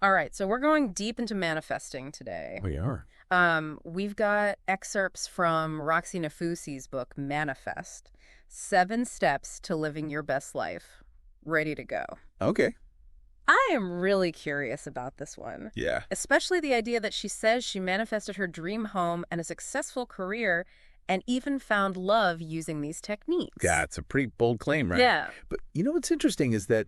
All right, so we're going deep into manifesting today. We are. We've got excerpts from Roxie Nafousi's book, Manifest, 7 Steps to Living Your Best Life. Ready to go. Okay. I am really curious about this one, Yeah. especially the idea that she says she manifested her dream home and a successful career and even found love using these techniques. Yeah, it's a pretty bold claim, right? Yeah. But you know what's interesting is that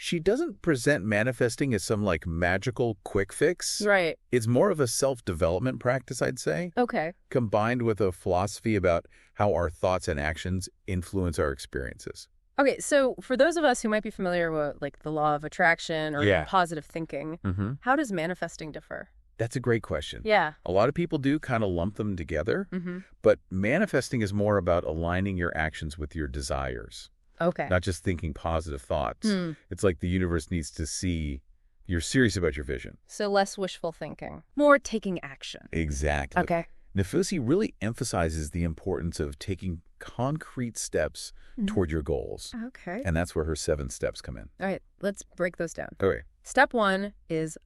she doesn't present manifesting as some like magical quick fix. Right. It's more of a self-development practice, I'd say, Okay. combined with a philosophy about how our thoughts and actions influence our experiences. Okay, so for those of us who might be familiar with like the law of attraction or Yeah. positive thinking, how does manifesting differ? That's a great question. Yeah. A lot of people do kind of lump them together, Mm-hmm. but manifesting is more about aligning your actions with your desires, Okay. not just thinking positive thoughts. Hmm. It's like the universe needs to see you're serious about your vision. So less wishful thinking, more taking action. Exactly. Okay. Nafousi really emphasizes the importance of taking concrete steps toward your goals. Okay. And that's where her 7 steps come in. All right, let's break those down. Okay. Step 1 is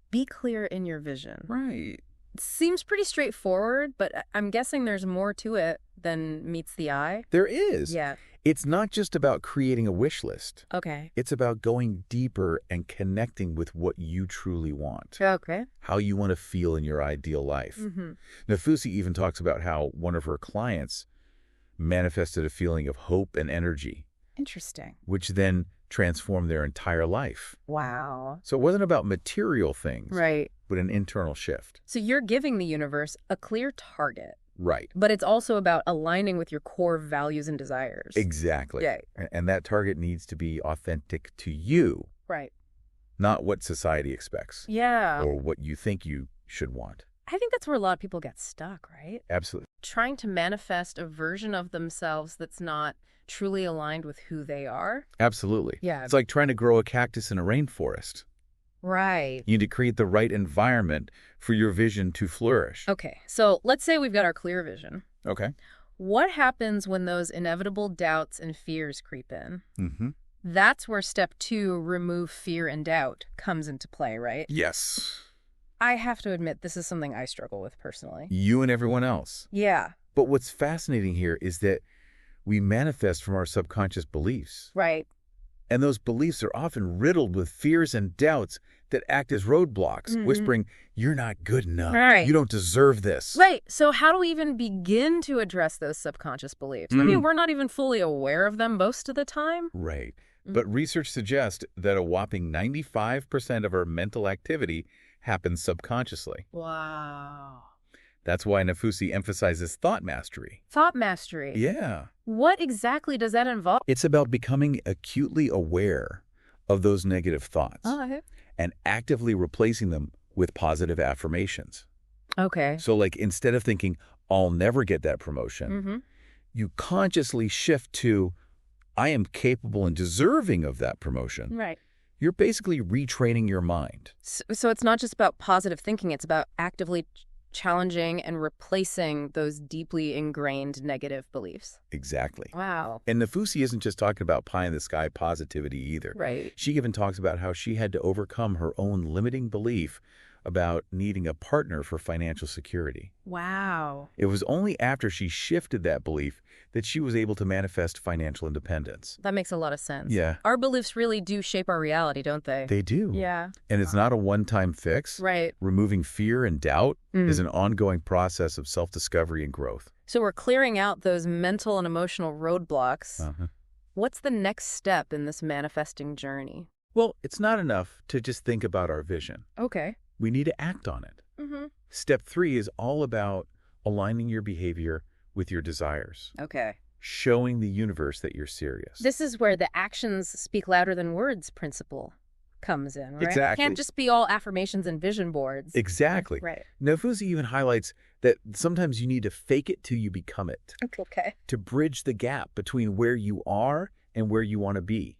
be clear in your vision. Right. It seems pretty straightforward, but I'm guessing there's more to it than meets the eye. There is. Yeah. It's not just about creating a wish list. Okay. It's about going deeper and connecting with what you truly want, Okay. how you want to feel in your ideal life. Mm-hmm. Nafousi even talks about how one of her clients manifested a feeling of hope and energy, Interesting. which then transformed their entire life. Wow. So it wasn't about material things, Right. but an internal shift. So you're giving the universe a clear target, Right. but it's also about aligning with your core values and desires. Exactly. Yeah. And that target needs to be authentic to you, Right. not what society expects Yeah. or what you think you should want. I think that's where a lot of people get stuck, right? Absolutely. Trying to manifest a version of themselves that's not truly aligned with who they are. Absolutely. Yeah. It's like trying to grow a cactus in a rainforest. Right. You need to create the right environment for your vision to flourish. Okay, so let's say we've got our clear vision. Okay. What happens when those inevitable doubts and fears creep in? Mm-hmm. That's where step 2, remove fear and doubt, comes into play, right? Yes. I have to admit, this is something I struggle with personally. You and everyone else. Yeah. But what's fascinating here is that we manifest from our subconscious beliefs. Right. And those beliefs are often riddled with fears and doubts that act as roadblocks, whispering, you're not good enough. Right. You don't deserve this. Right. So how do we even begin to address those subconscious beliefs? I mean, we're not even fully aware of them most of the time. Right. But research suggests that a whopping 95% of our mental activity happens subconsciously. Wow. That's why Nafousi emphasizes thought mastery. Thought mastery. Yeah. What exactly does that involve? It's about becoming acutely aware of those negative thoughts Oh, and actively replacing them with positive affirmations. okay. So like instead of thinking, I'll never get that promotion, you consciously shift to, I am capable and deserving of that promotion. Right. You're basically retraining your mind. So it's not just about positive thinking. It's about actively challenging and replacing those deeply ingrained negative beliefs. Exactly. Wow. And Nafousi isn't just talking about pie-in-the-sky positivity either. Right. She even talks about how she had to overcome her own limiting belief about needing a partner for financial security. Wow. It was only after she shifted that belief that she was able to manifest financial independence. That makes a lot of sense. Yeah. Our beliefs really do shape our reality, don't they? They do. Yeah. And it's not a one-time fix. Right. Removing fear and doubt is an ongoing process of self-discovery and growth. So we're clearing out those mental and emotional roadblocks. What's the next step in this manifesting journey? Well, it's not enough to just think about our vision. Okay. We need to act on it. Step 3 is all about aligning your behavior with your desires, Okay. showing the universe that you're serious. This is where the actions speak louder than words principle comes in, right? Exactly. Can't just be all affirmations and vision boards. Exactly. Right. Nafousi even highlights that sometimes you need to fake it till you become it, Okay. to bridge the gap between where you are and where you want to be.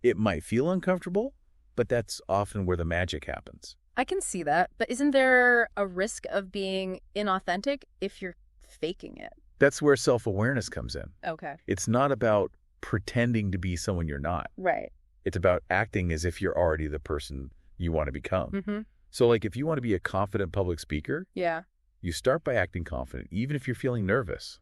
It might feel uncomfortable, but that's often where the magic happens. I can see that, but isn't there a risk of being inauthentic if you're faking it? That's where self-awareness comes in. Okay. It's not about pretending to be someone you're not. Right. It's about acting as if you're already the person you want to become. Mm-hmm. So like if you want to be a confident public speaker, Yeah. you start by acting confident, even if you're feeling nervous.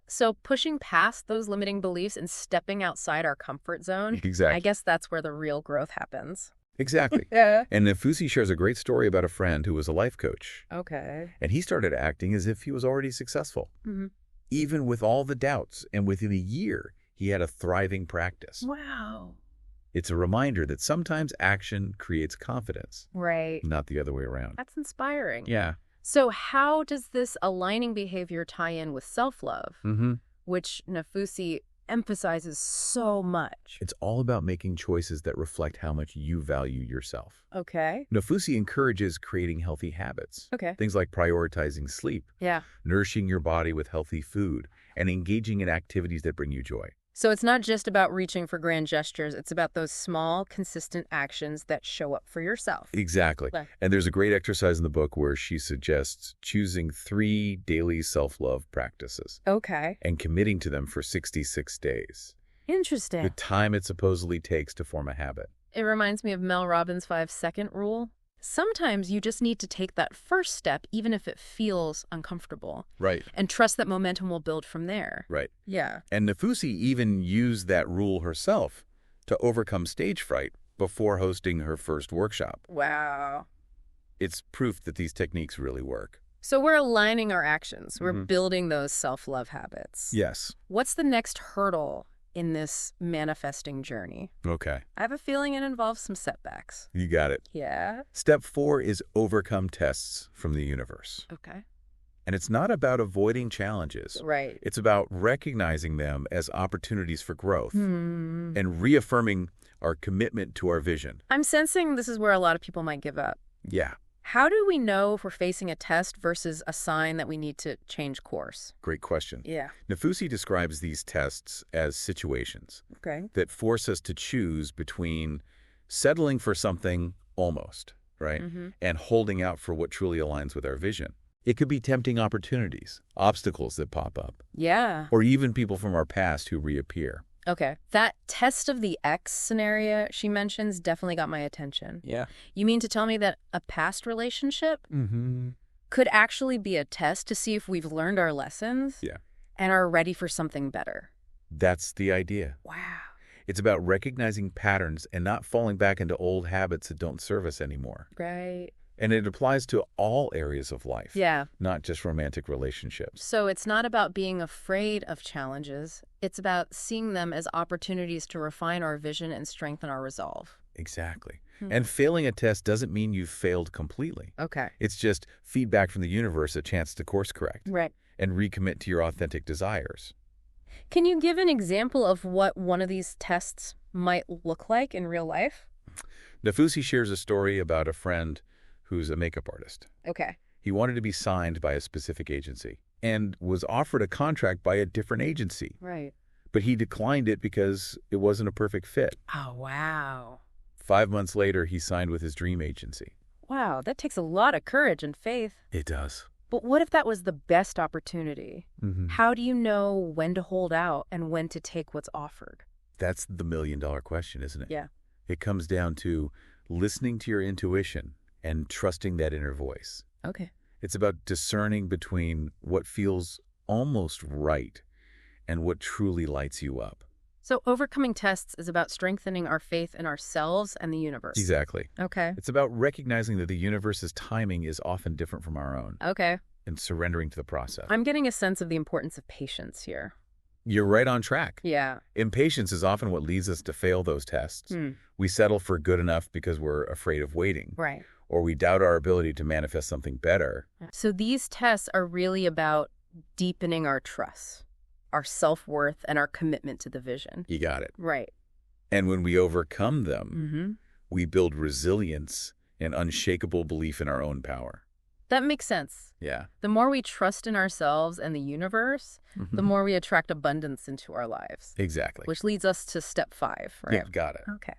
So pushing past those limiting beliefs and stepping outside our comfort zone, I Exactly. guess that's where the real growth happens. Exactly. Yeah. And Nafousi shares a great story about a friend who was a life coach. Okay. And he started acting as if he was already successful, Mm-hmm. even with all the doubts. And within a year, he had a thriving practice. Wow. It's a reminder that sometimes action creates confidence, Right. not the other way around. That's inspiring. Yeah. So how does this aligning behavior tie in with self-love, which Nafousi emphasizes so much? It's all about making choices that reflect how much you value yourself. Okay. Nafousi encourages creating healthy habits. Okay. Things like prioritizing sleep, Yeah. nourishing your body with healthy food, and engaging in activities that bring you joy. So it's not just about reaching for grand gestures. It's about those small, consistent actions that show up for yourself. Exactly. Okay. And there's a great exercise in the book where she suggests choosing 3 daily self-love practices Okay. and committing to them for 66 days. Interesting. The time it supposedly takes to form a habit. It reminds me of Mel Robbins' 5-second rule. Sometimes you just need to take that first step, even if it feels uncomfortable, Right. and trust that momentum will build from there. Right. Yeah. And Nafousi even used that rule herself to overcome stage fright before hosting her first workshop. Wow. It's proof that these techniques really work. So we're aligning our actions. We're building those self-love habits. Yes. What's the next hurdle in this manifesting journey? Okay. I have a feeling it involves some setbacks. You got it. Yeah. Step 4 is overcome tests from the universe. Okay. And it's not about avoiding challenges. Right. It's about recognizing them as opportunities for growth and reaffirming our commitment to our vision. I'm sensing this is where a lot of people might give up. Yeah. How do we know if we're facing a test versus a sign that we need to change course? Great question. Yeah. Nafousi describes these tests as situations Okay. that force us to choose between settling for something almost, right, and holding out for what truly aligns with our vision. It could be tempting opportunities, obstacles that pop up, Yeah. or even people from our past who reappear. Okay. That test of the X scenario she mentions definitely got my attention. Yeah. You mean to tell me that a past relationship could actually be a test to see if we've learned our lessons Yeah. and are ready for something better? That's the idea. Wow. It's about recognizing patterns and not falling back into old habits that don't serve us anymore. Right. And it applies to all areas of life, Yeah. not just romantic relationships. So it's not about being afraid of challenges. It's about seeing them as opportunities to refine our vision and strengthen our resolve. Exactly. And failing a test doesn't mean you've failed completely. Okay. It's just feedback from the universe, a chance to course correct Right. and recommit to your authentic desires. Can you give an example of what one of these tests might look like in real life? Nafousi shares a story about a friend who's a makeup artist. Okay. He wanted to be signed by a specific agency and was offered a contract by a different agency, Right. but he declined it because it wasn't a perfect fit. Oh, wow. 5 months later, he signed with his dream agency. Wow, that takes a lot of courage and faith. It does. But what if that was the best opportunity? How do you know when to hold out and when to take what's offered? That's the million-dollar question, isn't it? Yeah. It comes down to listening to your intuition and trusting that inner voice. Okay. It's about discerning between what feels almost right and what truly lights you up. So overcoming tests is about strengthening our faith in ourselves and the universe. Exactly. Okay. It's about recognizing that the universe's timing is often different from our own Okay. and surrendering to the process. I'm getting a sense of the importance of patience here. You're right on track. Yeah. Impatience is often what leads us to fail those tests. We settle for good enough because we're afraid of waiting. Right. Or we doubt our ability to manifest something better. So these tests are really about deepening our trust, our self-worth, and our commitment to the vision. You got it. Right. And when we overcome them, we build resilience and unshakable belief in our own power. That makes sense. Yeah. The more we trust in ourselves and the universe, the more we attract abundance into our lives. Exactly. Which leads us to step 5, right? Yeah, got it. Okay.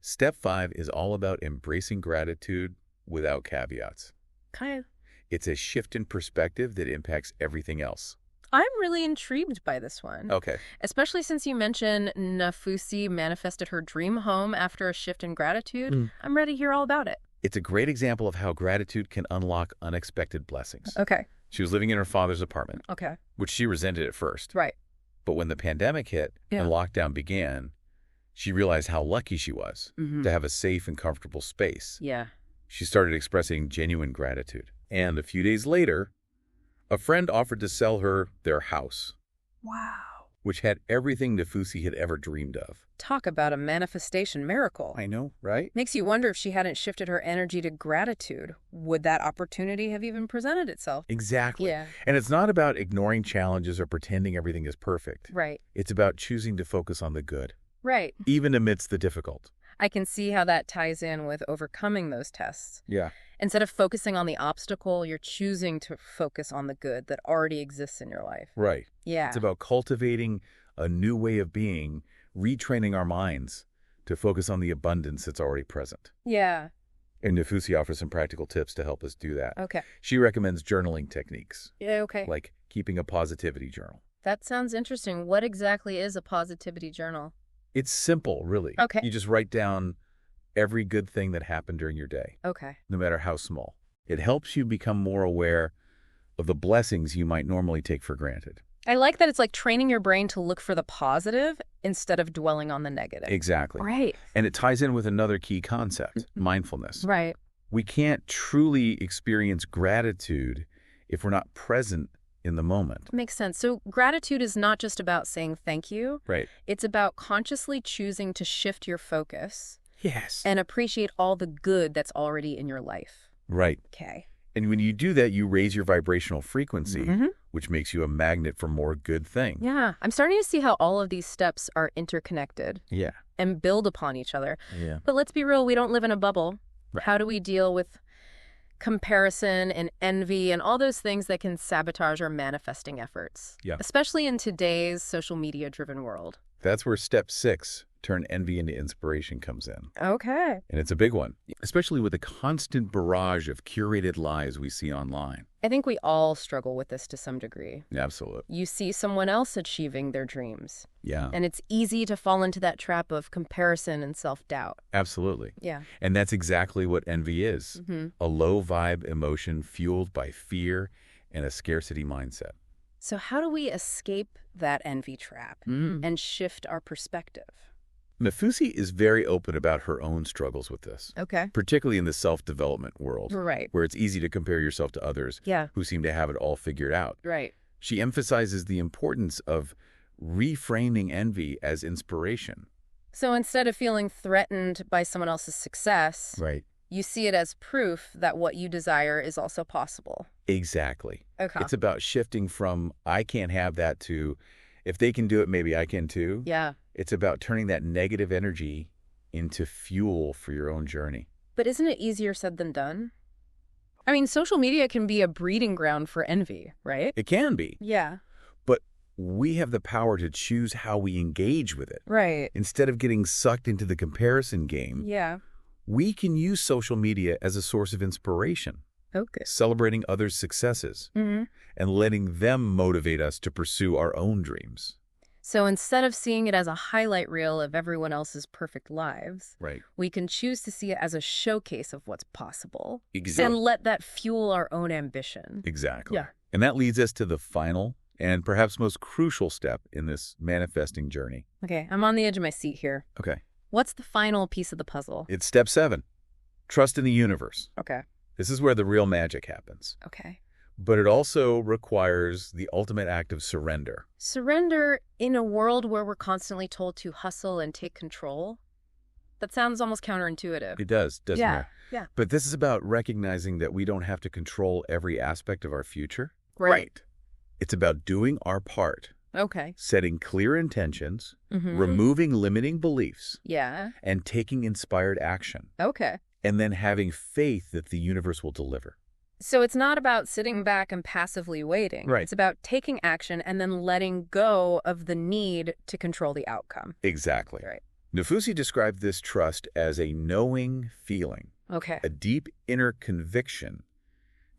Step 5 is all about embracing gratitude without caveats. Kind of. It's a shift in perspective that impacts everything else. I'm really intrigued by this one. Okay. Especially since you mentioned Nafousi manifested her dream home after a shift in gratitude. I'm ready to hear all about it. It's a great example of how gratitude can unlock unexpected blessings. Okay. She was living in her father's apartment, Okay. which she resented at first. Right. But when the pandemic hit and lockdown began, she realized how lucky she was to have a safe and comfortable space. Yeah. She started expressing genuine gratitude. And a few days later, a friend offered to sell her their house. Wow. Which had everything Nafousi had ever dreamed of. Talk about a manifestation miracle. I know, right? Makes you wonder if she hadn't shifted her energy to gratitude. Would that opportunity have even presented itself? Exactly. Yeah. And it's not about ignoring challenges or pretending everything is perfect. Right. It's about choosing to focus on the good. Right. Even amidst the difficult. I can see how that ties in with overcoming those tests. Yeah. Instead of focusing on the obstacle, you're choosing to focus on the good that already exists in your life. Right. Yeah. It's about cultivating a new way of being, retraining our minds to focus on the abundance that's already present. Yeah. And Nafousi offers some practical tips to help us do that. Okay. She recommends journaling techniques. Yeah, okay. Like keeping a positivity journal. That sounds interesting. What exactly is a positivity journal? It's simple, really. Okay. You just write down every good thing that happened during your day, Okay. no matter how small. It helps you become more aware of the blessings you might normally take for granted. I like that it's like training your brain to look for the positive instead of dwelling on the negative. Exactly. Right. And it ties in with another key concept, mindfulness. Right. We can't truly experience gratitude if we're not present in the moment. Makes sense. So gratitude is not just about saying thank you. Right. It's about consciously choosing to shift your focus Yes. and appreciate all the good that's already in your life. Right. Okay. And when you do that, you raise your vibrational frequency, which makes you a magnet for more good things. Yeah. I'm starting to see how all of these steps are interconnected Yeah. and build upon each other. Yeah. But let's be real, we don't live in a bubble. Right. How do we deal with comparison and envy and all those things that can sabotage our manifesting efforts? Yeah. Especially in today's social media-driven world. That's where step 6, turn envy into inspiration, comes in. Okay. And it's a big one, especially with the constant barrage of curated lies we see online. I think we all struggle with this to some degree. Absolutely. You see someone else achieving their dreams, Yeah. and it's easy to fall into that trap of comparison and self-doubt. Absolutely. Yeah. And that's exactly what envy is. A low vibe emotion fueled by fear and a scarcity mindset. So how do we escape that envy trap and shift our perspective? Nafousi is very open about her own struggles with this, Okay. particularly in the self-development world, Right. where it's easy to compare yourself to others Yeah. who seem to have it all figured out. Right. She emphasizes the importance of reframing envy as inspiration. So instead of feeling threatened by someone else's success, Right. you see it as proof that what you desire is also possible. Exactly. Okay. It's about shifting from, I can't have that, to, if they can do it, maybe I can too. Yeah. It's about turning that negative energy into fuel for your own journey. But isn't it easier said than done? I mean, social media can be a breeding ground for envy, right? It can be, Yeah. but we have the power to choose how we engage with it. Right. Instead of getting sucked into the comparison game, Yeah. we can use social media as a source of inspiration, Okay. celebrating others' successes and letting them motivate us to pursue our own dreams. So instead of seeing it as a highlight reel of everyone else's perfect lives, Right. we can choose to see it as a showcase of what's possible Exactly. and let that fuel our own ambition. Exactly. Yeah. And that leads us to the final and perhaps most crucial step in this manifesting journey. Okay, I'm on the edge of my seat here. Okay. What's the final piece of the puzzle? It's step 7. Trust in the universe. Okay. This is where the real magic happens. Okay. But it also requires the ultimate act of surrender. Surrender in a world where we're constantly told to hustle and take control? That sounds almost counterintuitive. It does, doesn't it? Yeah. But this is about recognizing that we don't have to control every aspect of our future. Right. It's about doing our part, Okay. setting clear intentions, Mm-hmm. removing limiting beliefs, Yeah. and taking inspired action, Okay. and then having faith that the universe will deliver. So it's not about sitting back and passively waiting. Right. It's about taking action and then letting go of the need to control the outcome. Exactly. Right. Nafousi described this trust as a knowing feeling, Okay. a deep inner conviction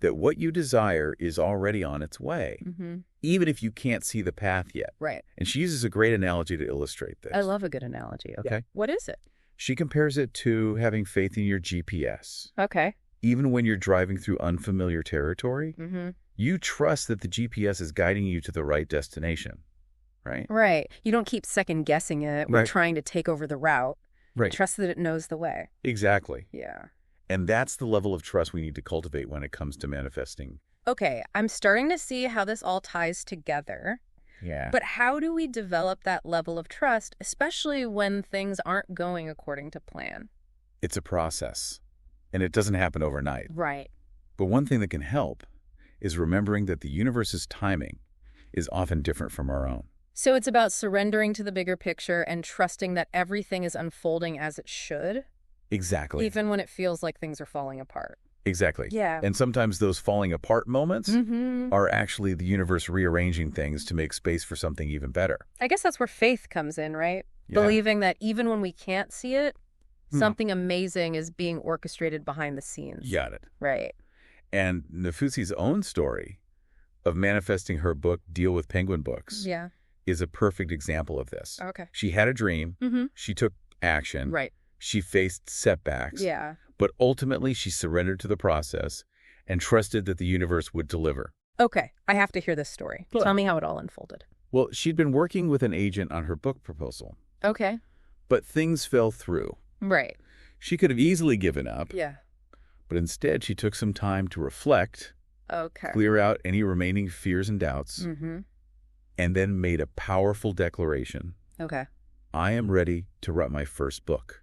that what you desire is already on its way, Mm-hmm. even if you can't see the path yet. Right. And she uses a great analogy to illustrate this. I love a good analogy. Okay. Okay. What is it? She compares it to having faith in your GPS. Okay. Even when you're driving through unfamiliar territory, Mm-hmm. you trust that the GPS is guiding you to the right destination, right? Right. You don't keep second guessing it or Right. trying to take over the route. Right. Trust that it knows the way. Exactly. Yeah. And that's the level of trust we need to cultivate when it comes to manifesting. Okay, I'm starting to see how this all ties together. Yeah. But how do we develop that level of trust, especially when things aren't going according to plan? It's a process, and it doesn't happen overnight. Right. But one thing that can help is remembering that the universe's timing is often different from our own. So it's about surrendering to the bigger picture and trusting that everything is unfolding as it should, Exactly. even when it feels like things are falling apart. Exactly. Yeah. And sometimes those falling apart moments Mm-hmm. are actually the universe rearranging things to make space for something even better. I guess that's where faith comes in, right? Yeah. Believing that even when we can't see it, Hmm. something amazing is being orchestrated behind the scenes. Got it. Right. And Nafusi's own story of manifesting her book, Deal with Penguin Books, Yeah. is a perfect example of this. Okay. She had a dream. Mm-hmm. She took action. Right. She faced setbacks. Yeah. But ultimately, she surrendered to the process and trusted that the universe would deliver. Okay. I have to hear this story. Sure. Tell me how it all unfolded. Well, she'd been working with an agent on her book proposal, Okay. but things fell through. Right. She could have easily given up, Yeah. but instead she took some time to reflect, Okay. clear out any remaining fears and doubts, Mm-hmm. and then made a powerful declaration. Okay. I am ready to write my first book.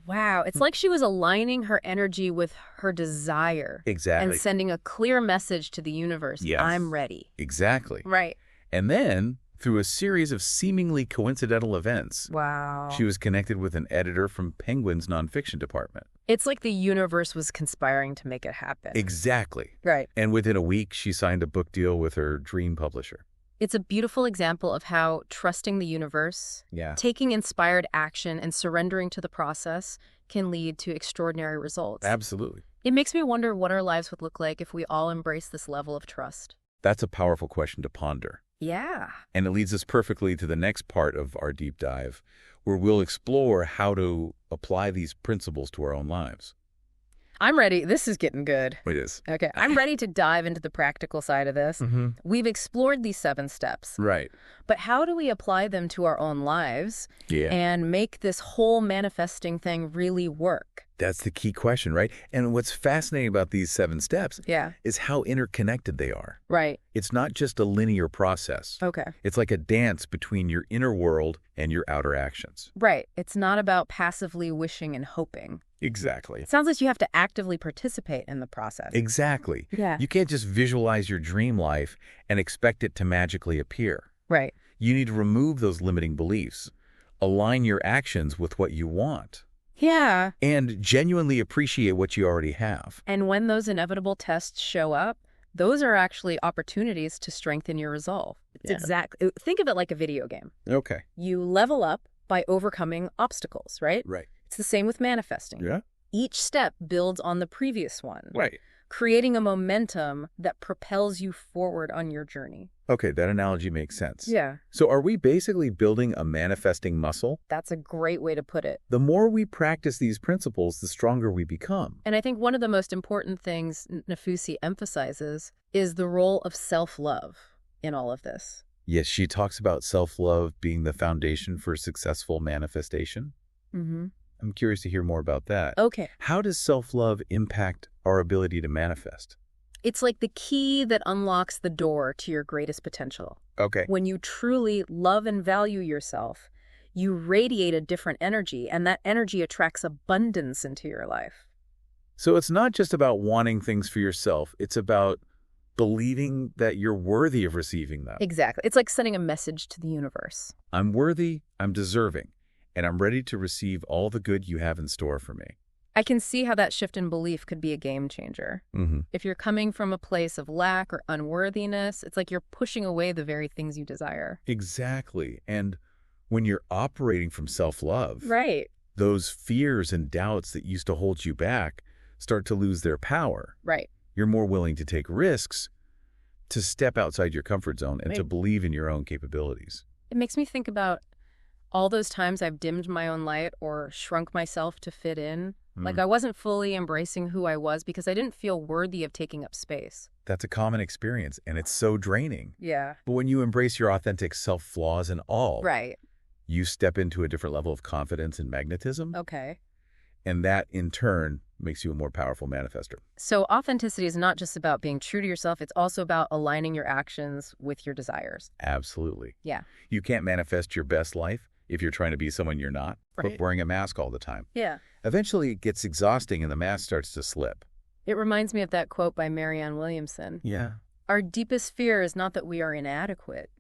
Wow. It's like she was aligning her energy with her desire Exactly. and sending a clear message to the universe. Yes. I'm ready. Exactly. Right. And then, through a series of seemingly coincidental events, Wow. she was connected with an editor from Penguin's nonfiction department. It's like the universe was conspiring to make it happen. Exactly. Right. And within a week, she signed a book deal with her dream publisher. It's a beautiful example of how trusting the universe, Yeah. taking inspired action, and surrendering to the process can lead to extraordinary results. Absolutely. It makes me wonder what our lives would look like if we all embrace this level of trust. That's a powerful question to ponder. Yeah. And it leads us perfectly to the next part of our deep dive, where we'll explore how to apply these principles to our own lives. I'm ready. This is getting good. It is. Okay. I'm ready to dive into the practical side of this. Mm-hmm. We've explored these 7 steps, Right. but how do we apply them to our own lives Yeah. and make this whole manifesting thing really work? That's the key question, right? And what's fascinating about these 7 steps Yeah. is how interconnected they are. Right. It's not just a linear process. Okay. It's like a dance between your inner world and your outer actions. Right. It's not about passively wishing and hoping. Exactly. It sounds like you have to actively participate in the process. Exactly. Yeah. You can't just visualize your dream life and expect it to magically appear. Right. You need to remove those limiting beliefs, align your actions with what you want, Yeah. and genuinely appreciate what you already have. And when those inevitable tests show up, those are actually opportunities to strengthen your resolve. It's think of it like a video game. Okay. You level up by overcoming obstacles, right? Right. It's the same with manifesting. Yeah. Each step builds on the previous one, Right. creating a momentum that propels you forward on your journey. Okay, that analogy makes sense. Yeah, So are we basically building a manifesting muscle? that's a great way to put it. The more we practice these principles, the stronger we become. And I think one of the most important things Nafousi emphasizes is the role of self-love in all of this. Yes, she talks about self-love being the foundation for successful manifestation. Mm-hmm. I'm curious to hear more about that. Okay. How does self-love impact our ability to manifest? It's like the key that unlocks the door to your greatest potential. Okay. When you truly love and value yourself, you radiate a different energy, and that energy attracts abundance into your life. So it's not just about wanting things for yourself. It's about believing that you're worthy of receiving them. Exactly. It's like sending a message to the universe. I'm worthy, I'm deserving, and I'm ready to receive all the good you have in store for me. I can see how that shift in belief could be a game changer. Mm-hmm. If you're coming from a place of lack or unworthiness, it's like you're pushing away the very things you desire. Exactly. And when you're operating from self-love, Right. those fears and doubts that used to hold you back start to lose their power. Right. You're more willing to take risks, to step outside your comfort zone, and to Right. believe in your own capabilities. It makes me think about All those times I've dimmed my own light or shrunk myself to fit in, like Mm. I wasn't fully embracing who I was because I didn't feel worthy of taking up space. That's a common experience, and it's so draining. Yeah. But when you embrace your authentic self, flaws and all, Right. you step into a different level of confidence and magnetism, Okay. and that, in turn, makes you a more powerful manifester. So authenticity is not just about being true to yourself, it's also about aligning your actions with your desires. Absolutely. Yeah. You can't manifest your best life if you're trying to be someone you're not, Right. but wearing a mask all the time. Yeah. Eventually, it gets exhausting and the mask starts to slip. It reminds me of that quote by Marianne Williamson. Yeah. Our deepest fear is not that we are inadequate.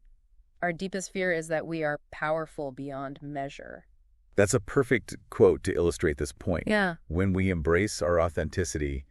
Our deepest fear is that we are powerful beyond measure. That's a perfect quote to illustrate this point. Yeah. When we embrace our authenticity,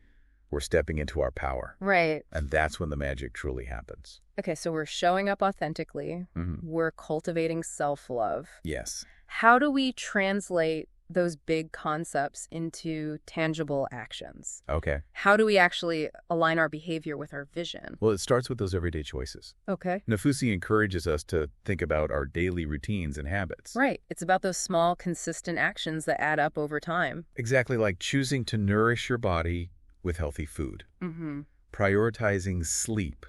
we're stepping into our power. Right. And that's when the magic truly happens. Okay, so we're showing up authentically. Mhm. We're cultivating self-love. Yes. How do we translate those big concepts into tangible actions? Okay. How do we actually align our behavior with our vision? Well, it starts with those everyday choices. Okay. Nafousi encourages us to think about our daily routines and habits. Right. It's about those small, consistent actions that add up over time. Exactly, like choosing to nourish your body with healthy food, Mm-hmm. prioritizing sleep,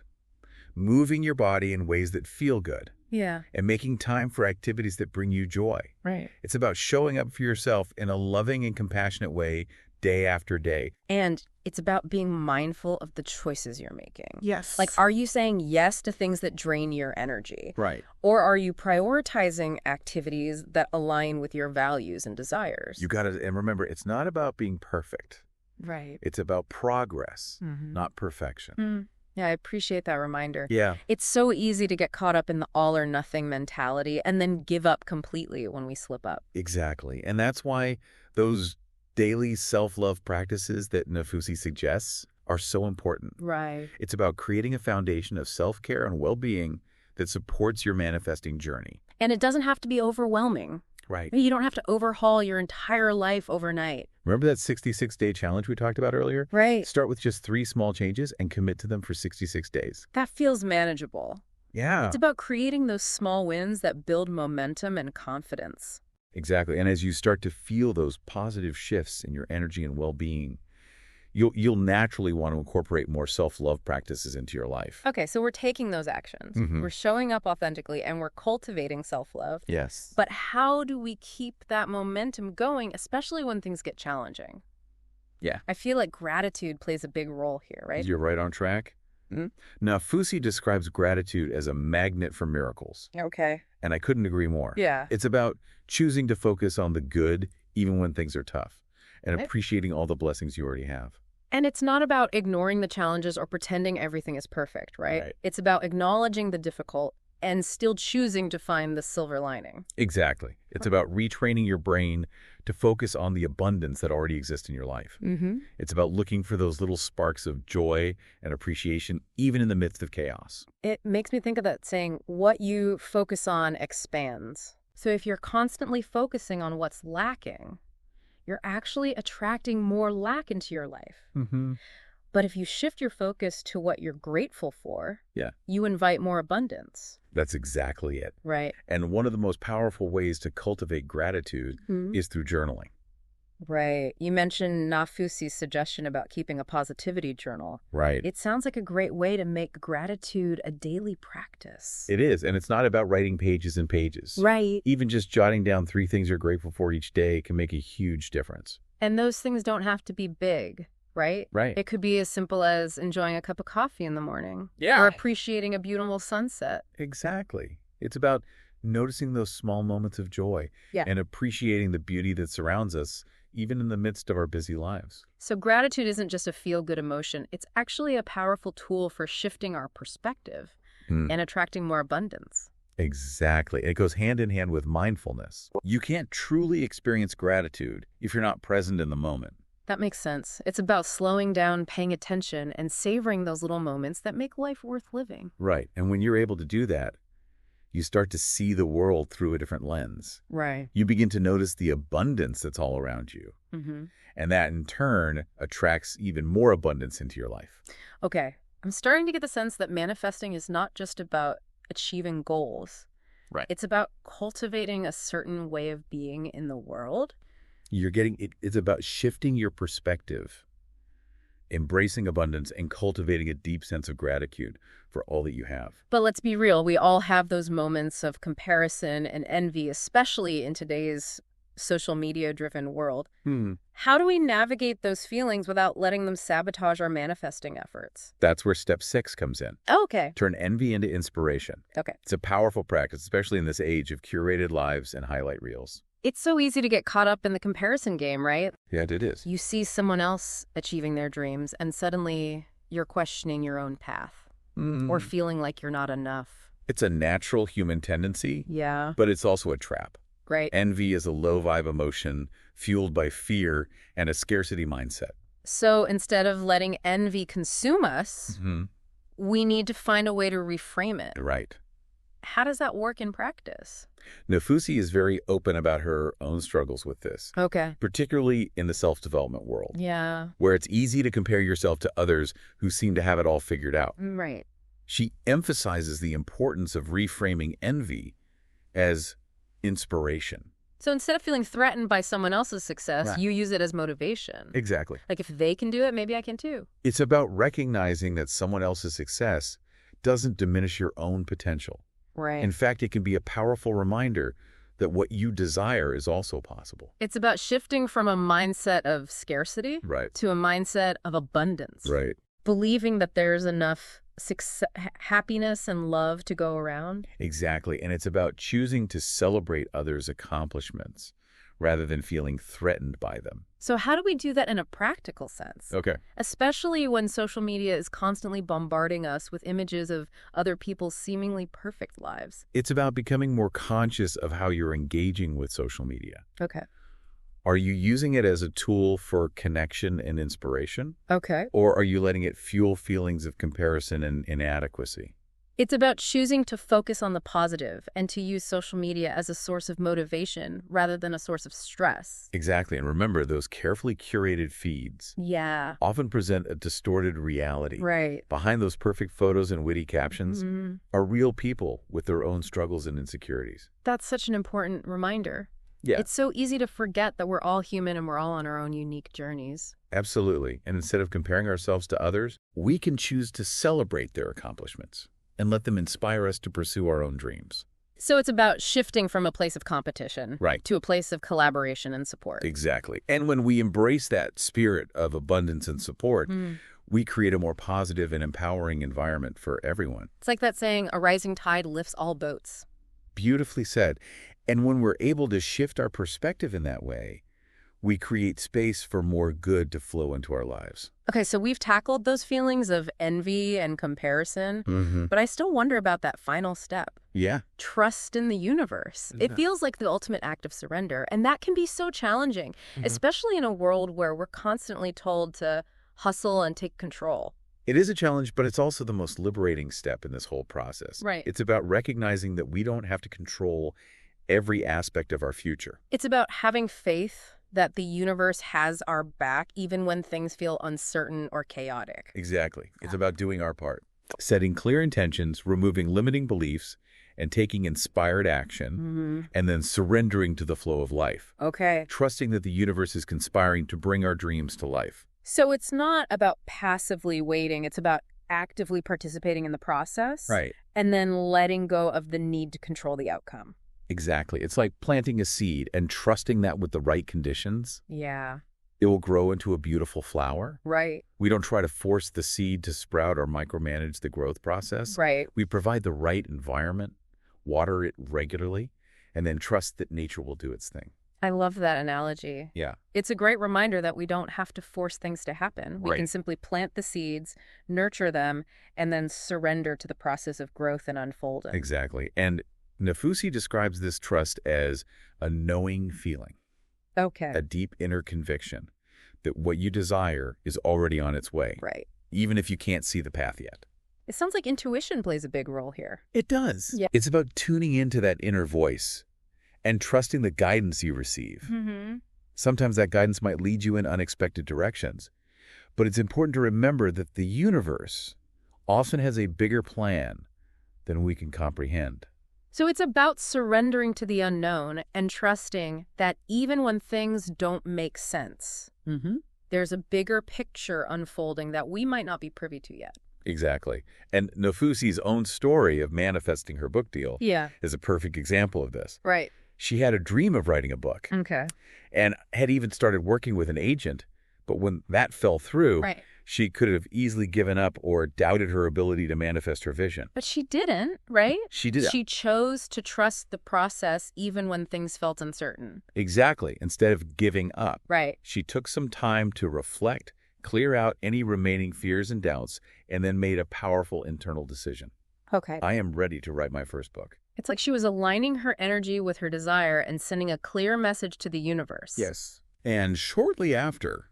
moving your body in ways that feel good, Yeah. and making time for activities that bring you joy. Right. It's about showing up for yourself in a loving and compassionate way day after day. And it's about being mindful of the choices you're making. Yes. Like, are you saying yes to things that drain your energy? Right. Or are you prioritizing activities that align with your values and desires? You got to, and remember, it's not about being perfect. Right. It's about progress, Mm-hmm. not perfection. Yeah, I appreciate that reminder. Yeah. It's so easy to get caught up in the all or nothing mentality and then give up completely when we slip up. Exactly. And that's why those daily self-love practices that Nafousi suggests are so important. Right. It's about creating a foundation of self-care and well-being that supports your manifesting journey. And it doesn't have to be overwhelming. Right. You don't have to overhaul your entire life overnight. Remember that 66-day challenge we talked about earlier? Right. Start with just 3 small changes and commit to them for 66 days. That feels manageable. Yeah. It's about creating those small wins that build momentum and confidence. Exactly. And as you start to feel those positive shifts in your energy and well-being, you'll naturally want to incorporate more self-love practices into your life. Okay, so we're taking those actions. Mhm. We're showing up authentically and we're cultivating self-love. Yes. But how do we keep that momentum going, especially when things get challenging? Yeah. I feel like gratitude plays a big role here, right? You're right on track. Nafousi describes gratitude as a magnet for miracles, Okay. and I couldn't agree more. Yeah. It's about choosing to focus on the good even when things are tough, and Right. appreciating all the blessings you already have. And it's not about ignoring the challenges or pretending everything is perfect, right? Right. It's about acknowledging the difficult and still choosing to find the silver lining. Exactly. It's about retraining your brain to focus on the abundance that already exists in your life. Mm-hmm. It's about looking for those little sparks of joy and appreciation, even in the midst of chaos. It makes me think of that saying, what you focus on expands. So if you're constantly focusing on what's lacking, you're actually attracting more lack into your life. Mm-hmm. But if you shift your focus to what you're grateful for, Yeah. you invite more abundance. That's exactly it. Right. And one of the most powerful ways to cultivate gratitude is through journaling. Right. You mentioned Nafousi's suggestion about keeping a positivity journal. Right. It sounds like a great way to make gratitude a daily practice. It is. And it's not about writing pages and pages. Right. Even just jotting down 3 things you're grateful for each day can make a huge difference. And those things don't have to be big, right? Right. It could be as simple as enjoying a cup of coffee in the morning. Yeah. Or appreciating a beautiful sunset. Exactly. It's about noticing those small moments of joy and appreciating the beauty that surrounds us, even in the midst of our busy lives. So gratitude isn't just a feel-good emotion. It's actually a powerful tool for shifting our perspective and attracting more abundance. Exactly. It goes hand in hand with mindfulness. You can't truly experience gratitude if you're not present in the moment. That makes sense. It's about slowing down, paying attention, and savoring those little moments that make life worth living. Right. And when you're able to do that, you start to see the world through a different lens. Right. You begin to notice the abundance that's all around you. Mm-hmm. And that, in turn, attracts even more abundance into your life. Okay. I'm starting to get the sense that manifesting is not just about achieving goals. Right. It's about cultivating a certain way of being in the world. It's about shifting your perspective, embracing abundance, and cultivating a deep sense of gratitude for all that you have. But let's be real, we all have those moments of comparison and envy, especially in today's social media-driven world. How do we navigate those feelings without letting them sabotage our manifesting efforts? That's where step 6 comes in. Oh, okay. Turn envy into inspiration. Okay. It's a powerful practice, especially in this age of curated lives and highlight reels. It's so easy to get caught up in the comparison game, right? Yeah, it is. You see someone else achieving their dreams, and suddenly you're questioning your own path or feeling like you're not enough. It's a natural human tendency, Yeah. but it's also a trap. Right. Envy is a low-vibe emotion fueled by fear and a scarcity mindset. So instead of letting envy consume us, we need to find a way to reframe it. Right. How does that work in practice? Nafousi is very open about her own struggles with this, Okay. particularly in the self-development world, Yeah. where it's easy to compare yourself to others who seem to have it all figured out. Right. She emphasizes the importance of reframing envy as inspiration. So instead of feeling threatened by someone else's success, Right. you use it as motivation. Exactly. Like if they can do it, maybe I can too. It's about recognizing that someone else's success doesn't diminish your own potential. Right. In fact, it can be a powerful reminder that what you desire is also possible. It's about shifting from a mindset of scarcity Right. to a mindset of abundance. Right. Believing that there's enough happiness and love to go around. Exactly. And it's about choosing to celebrate others' accomplishments rather than feeling threatened by them. So how do we do that in a practical sense? Okay. Especially when social media is constantly bombarding us with images of other people's seemingly perfect lives. It's about becoming more conscious of how you're engaging with social media. Okay. Are you using it as a tool for connection and inspiration? Okay. Or are you letting it fuel feelings of comparison and inadequacy? It's about choosing to focus on the positive and to use social media as a source of motivation rather than a source of stress. Exactly. And remember, those carefully curated feeds Yeah. often present a distorted reality. Right. Behind those perfect photos and witty captions are real people with their own struggles and insecurities. That's such an important reminder. Yeah, It's so easy to forget that we're all human and we're all on our own unique journeys. absolutely. And instead of comparing ourselves to others, we can choose to celebrate their accomplishments and let them inspire us to pursue our own dreams. So it's about shifting from a place of competition Right. to a place of collaboration and support. Exactly. And when we embrace that spirit of abundance and support, we create a more positive and empowering environment for everyone. It's like that saying, a rising tide lifts all boats. Beautifully said. And when we're able to shift our perspective in that way, we create space for more good to flow into our lives. Okay, so we've tackled those feelings of envy and comparison, but I still wonder about that final step. Yeah. Trust in the universe. It feels like the ultimate act of surrender, and that can be so challenging, especially in a world where we're constantly told to hustle and take control. It is a challenge, but it's also the most liberating step in this whole process. Right. It's about recognizing that we don't have to control every aspect of our future. It's about having faith that the universe has our back even when things feel uncertain or chaotic. Exactly. It's about doing our part. Setting clear intentions, removing limiting beliefs, and taking inspired action, and then surrendering to the flow of life. Okay. Trusting that the universe is conspiring to bring our dreams to life. So it's not about passively waiting. It's about actively participating in the process. Right. And then letting go of the need to control the outcome. Exactly. It's like planting a seed and trusting that with the right conditions, Yeah. it will grow into a beautiful flower. Right. We don't try to force the seed to sprout or micromanage the growth process. Right. We provide the right environment, water it regularly, and then trust that nature will do its thing. I love that analogy. Yeah. It's a great reminder that we don't have to force things to happen. We Right. can simply plant the seeds, nurture them, and then surrender to the process of growth and unfolding. Exactly. And Nafousi describes this trust as a knowing feeling, Okay. a deep inner conviction that what you desire is already on its way, Right. even if you can't see the path yet. It sounds like intuition plays a big role here. It does. Yeah. It's about tuning into that inner voice and trusting the guidance you receive. Mm-hmm. Sometimes that guidance might lead you in unexpected directions, but it's important to remember that the universe often has a bigger plan than we can comprehend. So it's about surrendering to the unknown and trusting that even when things don't make sense, there's a bigger picture unfolding that we might not be privy to yet. Exactly. And Nafousi's own story of manifesting her book deal Yeah. is a perfect example of this. Right. She had a dream of writing a book Okay. and had even started working with an agent. But when that fell through, Right. she could have easily given up or doubted her ability to manifest her vision. But she didn't, right? She did. She chose to trust the process even when things felt uncertain. Exactly. Instead of giving up. Right. She took some time to reflect, clear out any remaining fears and doubts, and then made a powerful internal decision. Okay. I am ready to write my first book. It's like she was aligning her energy with her desire and sending a clear message to the universe. Yes. And shortly after,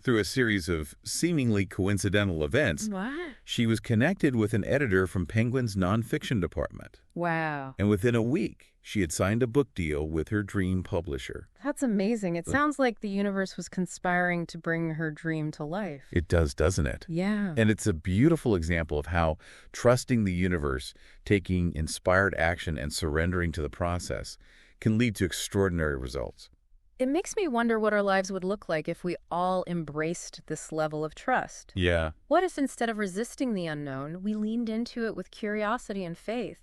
through a series of seemingly coincidental events, What? she was connected with an editor from Penguin's nonfiction department. Wow. And within a week, she had signed a book deal with her dream publisher. That's amazing. It sounds like the universe was conspiring to bring her dream to life. It does, doesn't it? Yeah. And it's a beautiful example of how trusting the universe, taking inspired action, and surrendering to the process can lead to extraordinary results. It makes me wonder what our lives would look like if we all embraced this level of trust. Yeah. What if instead of resisting the unknown, we leaned into it with curiosity and faith,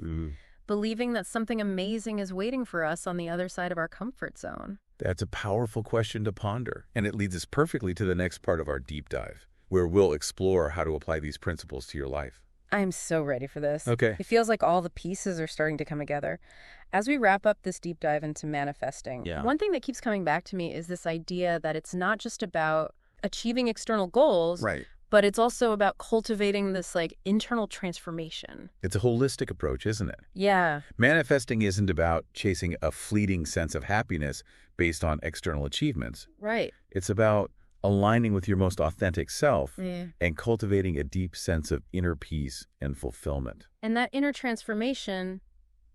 believing that something amazing is waiting for us on the other side of our comfort zone? That's a powerful question to ponder, and it leads us perfectly to the next part of our deep dive, where we'll explore how to apply these principles to your life. I'm so ready for this. Okay. It feels like all the pieces are starting to come together. As we wrap up this deep dive into manifesting, one thing that keeps coming back to me is this idea that it's not just about achieving external goals, Right. but it's also about cultivating this internal transformation. It's a holistic approach, isn't it? Yeah. Manifesting isn't about chasing a fleeting sense of happiness based on external achievements. Right. It's about aligning with your most authentic self Yeah. and cultivating a deep sense of inner peace and fulfillment. And that inner transformation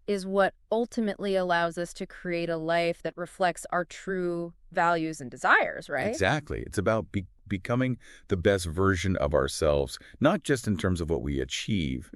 is what ultimately allows us to create a life that reflects our true values and desires, right? Exactly. It's about becoming the best version of ourselves, not just in terms of what we achieve,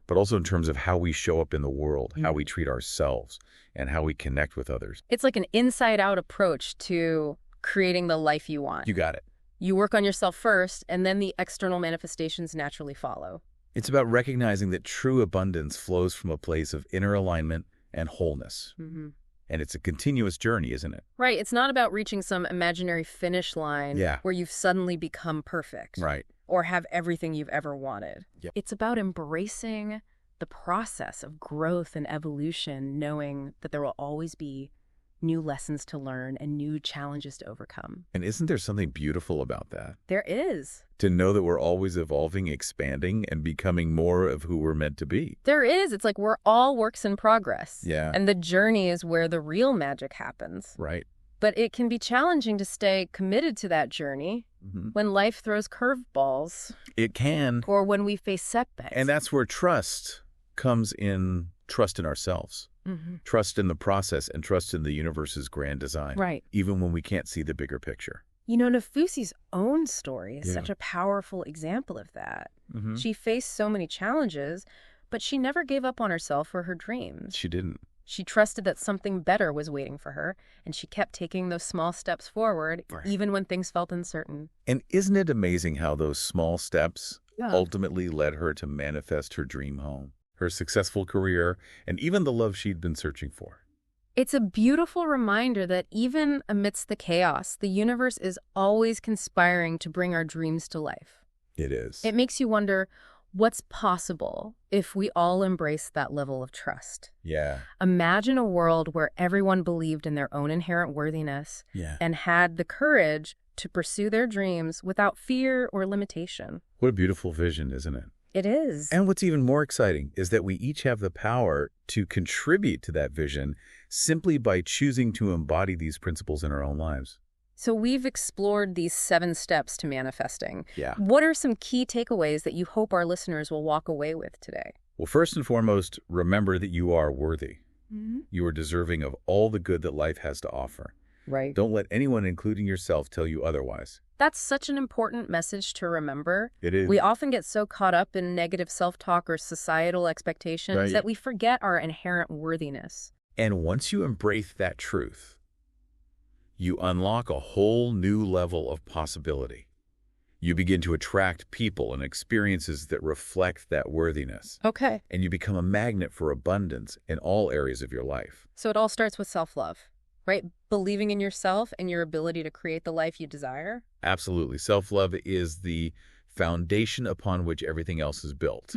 but also in terms of how we show up in the world, how we treat ourselves, and how we connect with others. It's like an inside-out approach to creating the life you want. You got it. You work on yourself first, and then the external manifestations naturally follow. It's about recognizing that true abundance flows from a place of inner alignment and wholeness. And it's a continuous journey, isn't it? Right. It's not about reaching some imaginary finish line where you've suddenly become perfect. Right. Or have everything you've ever wanted. Yep. It's about embracing the process of growth and evolution, knowing that there will always be new lessons to learn and new challenges to overcome. And isn't there something beautiful about that? There is. To know that we're always evolving, expanding, and becoming more of who we're meant to be. There is. It's like we're all works in progress. Yeah. And the journey is where the real magic happens. Right. But it can be challenging to stay committed to that journey when life throws curveballs. It can. Or when we face setbacks. And that's where trust comes in, trust in ourselves. Trust in the process and trust in the universe's grand design. Right. Even when we can't see the bigger picture. You know, Nafousi's own story is such a powerful example of that. She faced so many challenges, but she never gave up on herself or her dreams. She didn't. She trusted that something better was waiting for her, and she kept taking those small steps forward, even when things felt uncertain. And isn't it amazing how those small steps ultimately led her to manifest her dream home, her successful career, and even the love she'd been searching for? It's a beautiful reminder that even amidst the chaos, the universe is always conspiring to bring our dreams to life. It is. It makes you wonder what's possible if we all embrace that level of trust. Yeah. Imagine a world where everyone believed in their own inherent worthiness and had the courage to pursue their dreams without fear or limitation. What a beautiful vision, isn't it? It is. And what's even more exciting is that we each have the power to contribute to that vision simply by choosing to embody these principles in our own lives. So we've explored these 7 steps to manifesting. Yeah. What are some key takeaways that you hope our listeners will walk away with today? Well, first and foremost, remember that you are worthy. You are deserving of all the good that life has to offer. Right. Don't let anyone, including yourself, tell you otherwise. That's such an important message to remember. It is. We often get so caught up in negative self-talk or societal expectations that we forget our inherent worthiness. And once you embrace that truth, you unlock a whole new level of possibility. You begin to attract people and experiences that reflect that worthiness. Okay. And you become a magnet for abundance in all areas of your life. So it all starts with self-love, right? Believing in yourself and your ability to create the life you desire. Absolutely. Self-love is the foundation upon which everything else is built.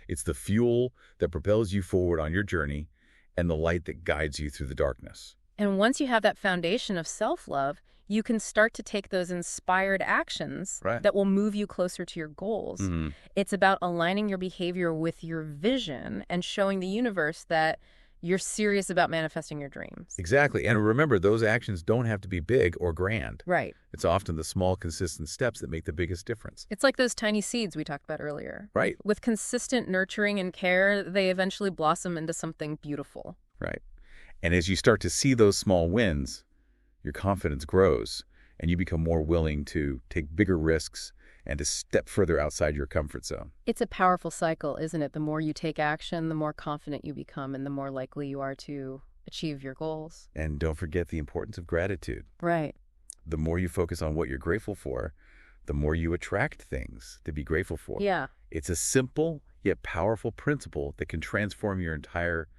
It's the fuel that propels you forward on your journey and the light that guides you through the darkness. And once you have that foundation of self-love, you can start to take those inspired actions that will move you closer to your goals. It's about aligning your behavior with your vision and showing the universe that you're serious about manifesting your dreams. Exactly. And remember, those actions don't have to be big or grand. Right. It's often the small, consistent steps that make the biggest difference. It's like those tiny seeds we talked about earlier. Right. With consistent nurturing and care, they eventually blossom into something beautiful. Right. And as you start to see those small wins, your confidence grows and you become more willing to take bigger risks and to step further outside your comfort zone. It's a powerful cycle, isn't it? The more you take action, the more confident you become and the more likely you are to achieve your goals. And don't forget the importance of gratitude. Right. The more you focus on what you're grateful for, the more you attract things to be grateful for. Yeah. It's a simple yet powerful principle that can transform your entire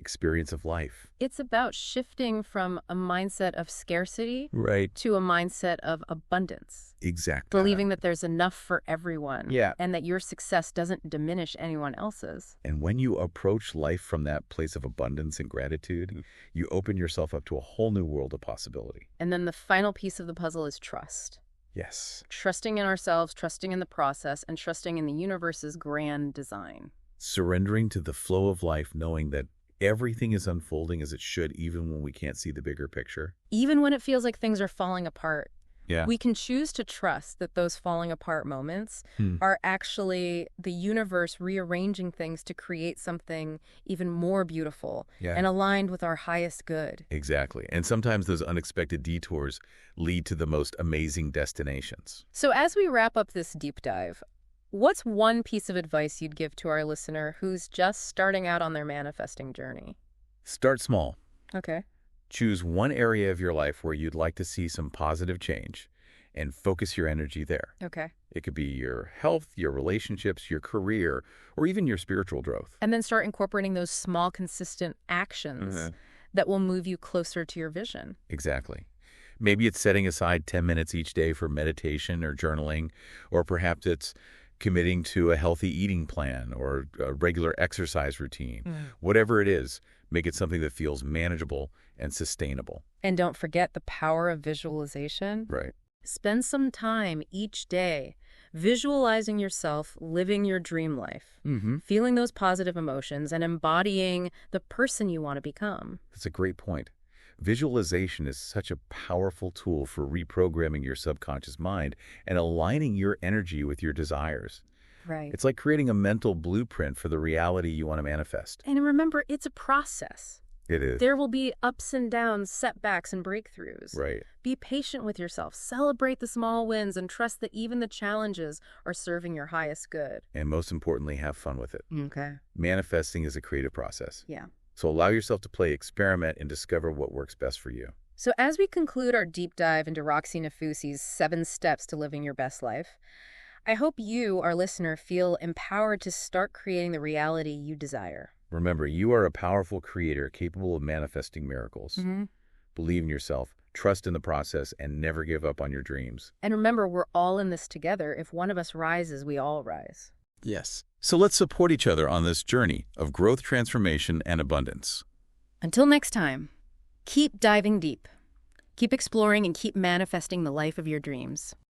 experience of life. It's about shifting from a mindset of scarcity Right. to a mindset of abundance. Exactly. Believing that there's enough for everyone. Yeah. And that your success doesn't diminish anyone else's. And when you approach life from that place of abundance and gratitude, you open yourself up to a whole new world of possibility. And then the final piece of the puzzle is trust. Yes. Trusting in ourselves, trusting in the process, and trusting in the universe's grand design. Surrendering to the flow of life, knowing that everything is unfolding as it should, even when we can't see the bigger picture. Even when it feels like things are falling apart. Yeah. We can choose to trust that those falling apart moments are actually the universe rearranging things to create something even more beautiful and aligned with our highest good. Exactly. And sometimes those unexpected detours lead to the most amazing destinations. So as we wrap up this deep dive, what's one piece of advice you'd give to our listener who's just starting out on their manifesting journey? Start small. Okay. Choose one area of your life where you'd like to see some positive change and focus your energy there. Okay. It could be your health, your relationships, your career, or even your spiritual growth. And then start incorporating those small, consistent actions that will move you closer to your vision. Exactly. Maybe it's setting aside 10 minutes each day for meditation or journaling, or perhaps it's committing to a healthy eating plan or a regular exercise routine. Whatever it is, make it something that feels manageable and sustainable. And don't forget the power of visualization. Right. Spend some time each day visualizing yourself living your dream life, feeling those positive emotions and embodying the person you want to become. That's a great point. Visualization is such a powerful tool for reprogramming your subconscious mind and aligning your energy with your desires. Right. It's like creating a mental blueprint for the reality you want to manifest. And remember, it's a process. It is. There will be ups and downs, setbacks and breakthroughs. Right. Be patient with yourself. Celebrate the small wins and trust that even the challenges are serving your highest good. And most importantly, have fun with it. Okay. Manifesting is a creative process. Yeah. So allow yourself to play, experiment, and discover what works best for you. So as we conclude our deep dive into Roxie Nafousi's 7 steps to living your best life, I hope you, our listener, feel empowered to start creating the reality you desire. Remember, you are a powerful creator capable of manifesting miracles. Believe in yourself, trust in the process, and never give up on your dreams. And remember, we're all in this together. If one of us rises, we all rise. Yes. So let's support each other on this journey of growth, transformation, and abundance. Until next time, keep diving deep. Keep exploring and keep manifesting the life of your dreams.